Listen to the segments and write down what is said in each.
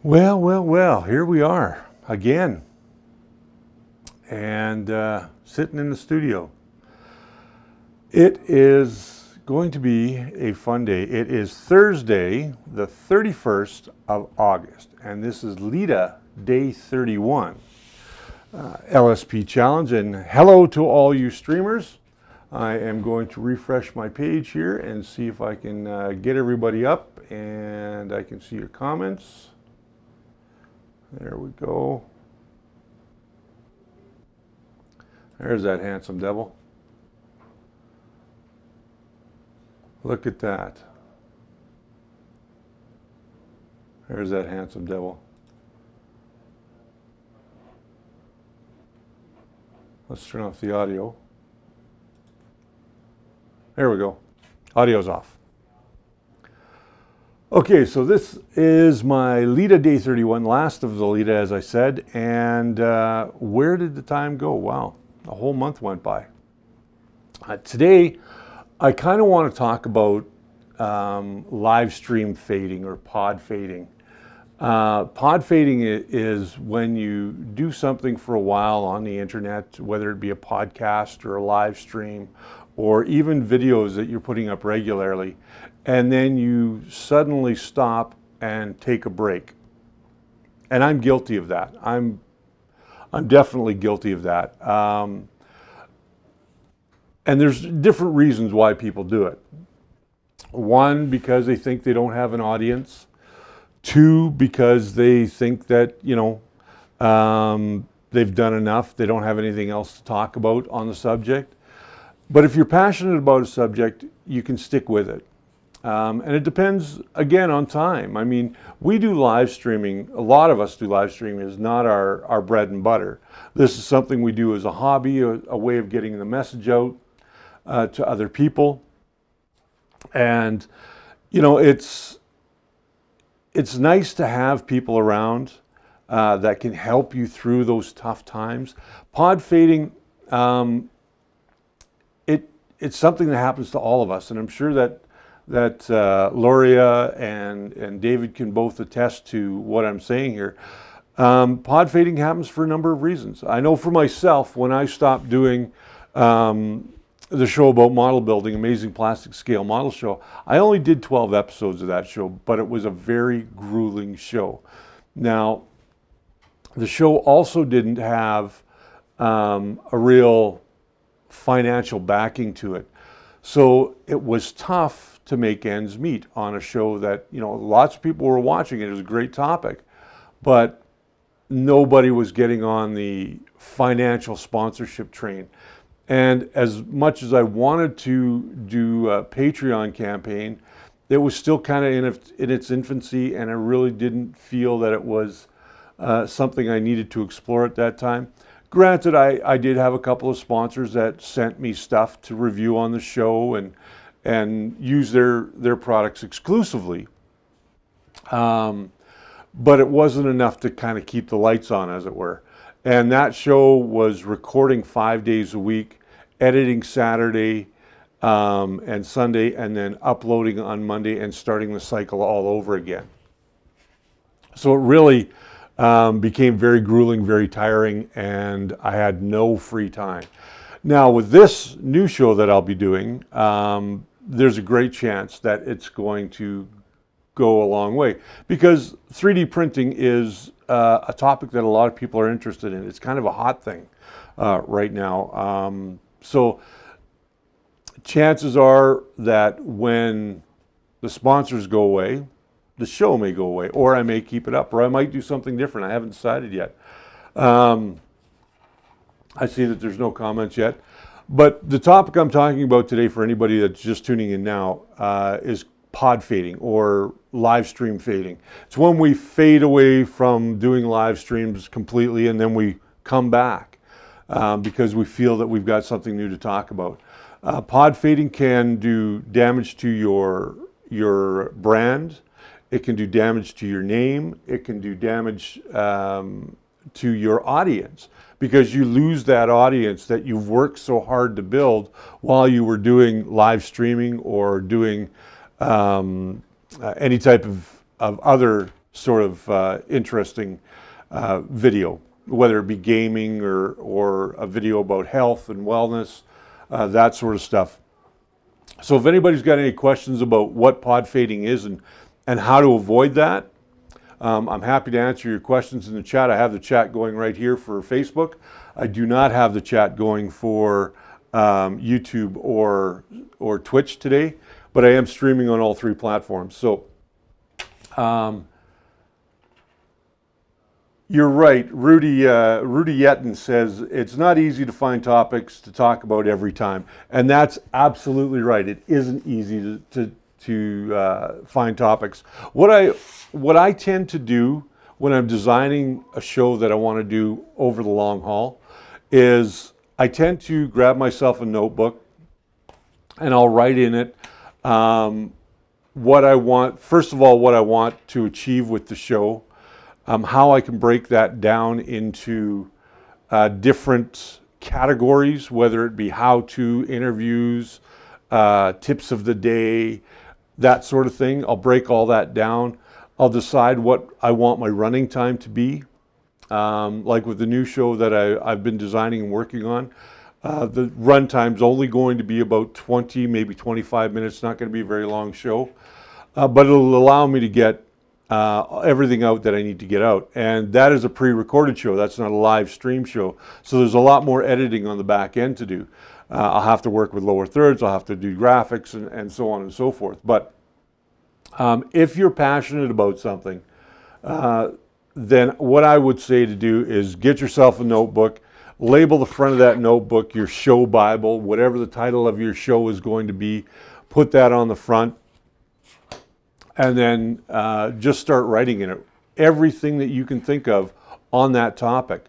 Well, here we are again, and sitting in the studio. It is going to be a fun day. It is Thursday, the 31st of August, and this is LIDA Day 31, LSP Challenge, and hello to all you streamers. I am going to refresh my page here and see if I can get everybody up, and I can see your comments. There we go. There's that handsome devil. Look at that. There's that handsome devil. Let's turn off the audio. There we go. Audio's off. Okay, so this is my LIDA Day 31, last of the LIDA, as I said, and where did the time go? Wow, a whole month went by. Today, I kind of want to talk about live stream fading or pod fading. Pod fading is when you do something for a while on the internet, whether it be a podcast or a live stream, or even videos that you're putting up regularly, and then you suddenly stop and take a break. And I'm guilty of that. I'm definitely guilty of that. And there's different reasons why people do it. One, because they think they don't have an audience. Two, because they think that, they've done enough. They don't have anything else to talk about on the subject. But if you're passionate about a subject, you can stick with it. And it depends, again, on time. I mean, we do live streaming. A lot of us do live streaming. It's not our bread and butter. This is something we do as a hobby, a way of getting the message out to other people. And, it's nice to have people around that can help you through those tough times. Pod fading, it's something that happens to all of us, and I'm sure that Loria and David can both attest to what I'm saying here. Pod fading happens for a number of reasons. I know for myself, when I stopped doing the show about model building, Amazing Plastic Scale Model Show, I only did 12 episodes of that show, but it was a very grueling show. Now, the show also didn't have a real financial backing to it. So it was tough to make ends meet on a show that, lots of people were watching it. It was a great topic, but nobody was getting on the financial sponsorship train. And as much as I wanted to do a Patreon campaign, it was still kind of in its infancy, and I really didn't feel that it was something I needed to explore at that time. Granted, I did have a couple of sponsors that sent me stuff to review on the show and use their products exclusively. But it wasn't enough to kind of keep the lights on, as it were. And that show was recording 5 days a week, editing Saturday and Sunday, and then uploading on Monday and starting the cycle all over again. So it really became very grueling, very tiring, and I had no free time. Now, with this new show that I'll be doing, there's a great chance that it's going to go a long way, because 3D printing is a topic that a lot of people are interested in. It's kind of a hot thing right now. So chances are that when the sponsors go away, the show may go away, or I may keep it up, or I might do something different. I haven't decided yet. I see that there's no comments yet. But the topic I'm talking about today, for anybody that's just tuning in now, is pod fading or live stream fading. It's when we fade away from doing live streams completely, and then we come back because we feel that we've got something new to talk about. Pod fading can do damage to your brand. It can do damage to your name. It can do damage to your audience, because you lose that audience that you've worked so hard to build while you were doing live streaming or doing any type of other sort of interesting video, whether it be gaming or a video about health and wellness, that sort of stuff. So if anybody's got any questions about what pod fading is and how to avoid that, I'm happy to answer your questions in the chat. I have the chat going right here for Facebook. I do not have the chat going for YouTube or Twitch today, but I am streaming on all three platforms. So you're right. Rudy Yetten says it's not easy to find topics to talk about every time, and that's absolutely right. It isn't easy to find topics. What I tend to do when I'm designing a show that I want to do over the long haul is I tend to grab myself a notebook and I'll write in it what I want. First of all, what I want to achieve with the show. How I can break that down into different categories, whether it be how-to, interviews, tips of the day, that sort of thing. I'll break all that down. I'll decide what I want my running time to be. Like with the new show that I've been designing and working on, the run time's only going to be about 20, maybe 25 minutes. Not going to be a very long show, but it'll allow me to get everything out that I need to get out. And that is a pre-recorded show. That's not a live stream show. So there's a lot more editing on the back end to do. I'll have to work with lower thirds. I'll have to do graphics and so on and so forth. But if you're passionate about something, then what I would say to do is get yourself a notebook, label the front of that notebook your show Bible, whatever the title of your show is going to be, put that on the front. And then just start writing in it everything that you can think of on that topic.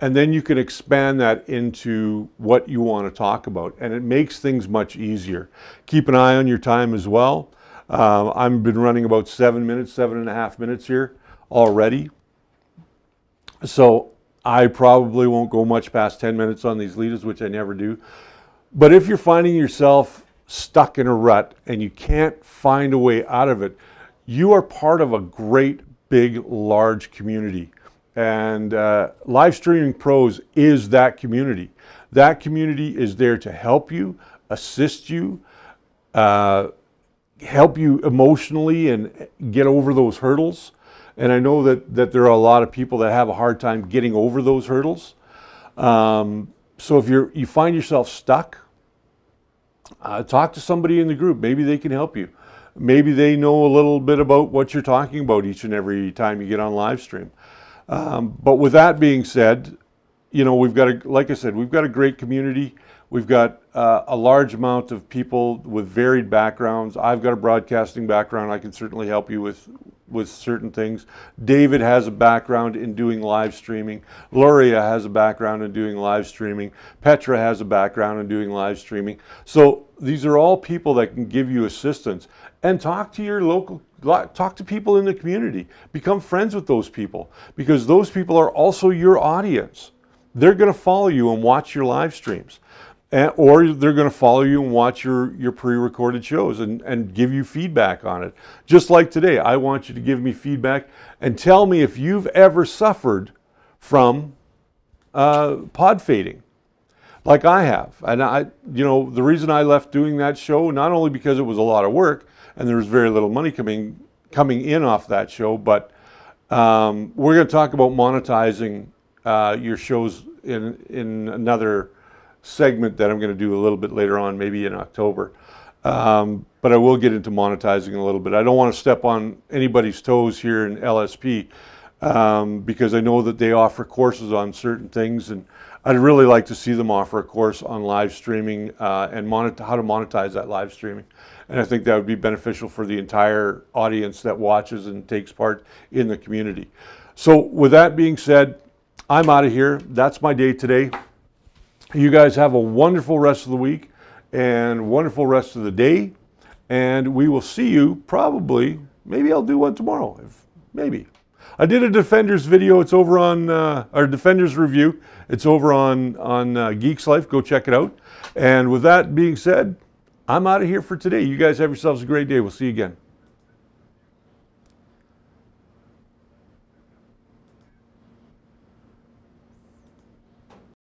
And then you can expand that into what you want to talk about. And it makes things much easier. Keep an eye on your time as well. I've been running about 7.5 minutes here already. So I probably won't go much past 10 minutes on these leaders, which I never do. But if you're finding yourself stuck in a rut and you can't find a way out of it, you are part of a great, big, large community. And Live Streaming Pros is that community. That community is there to help you, assist you, help you emotionally and get over those hurdles. And I know that there are a lot of people that have a hard time getting over those hurdles. So if you find yourself stuck, talk to somebody in the group. Maybe they can help you. Maybe they know a little bit about what you're talking about each and every time you get on live stream. But with that being said, you know, like I said, we've got a great community. We've got a large amount of people with varied backgrounds. I've got a broadcasting background. I can certainly help you with certain things. David has a background in doing live streaming. Luria has a background in doing live streaming. Petra has a background in doing live streaming. So these are all people that can give you assistance. And talk to people in the community. Become friends with those people, because those people are also your audience. They're going to follow you and watch your live streams. Or they're going to follow you and watch your pre-recorded shows and give you feedback on it. Just like today, I want you to give me feedback and tell me if you've ever suffered from pod fading, like I have. And you know, the reason I left doing that show, not only because it was a lot of work and there was very little money coming in off that show, but we're going to talk about monetizing your shows in another segment that I'm going to do a little bit later on, maybe in October. But I will get into monetizing a little bit. I don't want to step on anybody's toes here in LSP because I know that they offer courses on certain things, and I'd really like to see them offer a course on live streaming and how to monetize that live streaming. And I think that would be beneficial for the entire audience that watches and takes part in the community. So with that being said, I'm out of here. That's my day today. You guys have a wonderful rest of the week and wonderful rest of the day. And we will see you probably, maybe I'll do one tomorrow, maybe. I did a Defenders video. It's over on, our Defenders review. It's over on Geeks Life. Go check it out. And with that being said, I'm out of here for today. You guys have yourselves a great day. We'll see you again.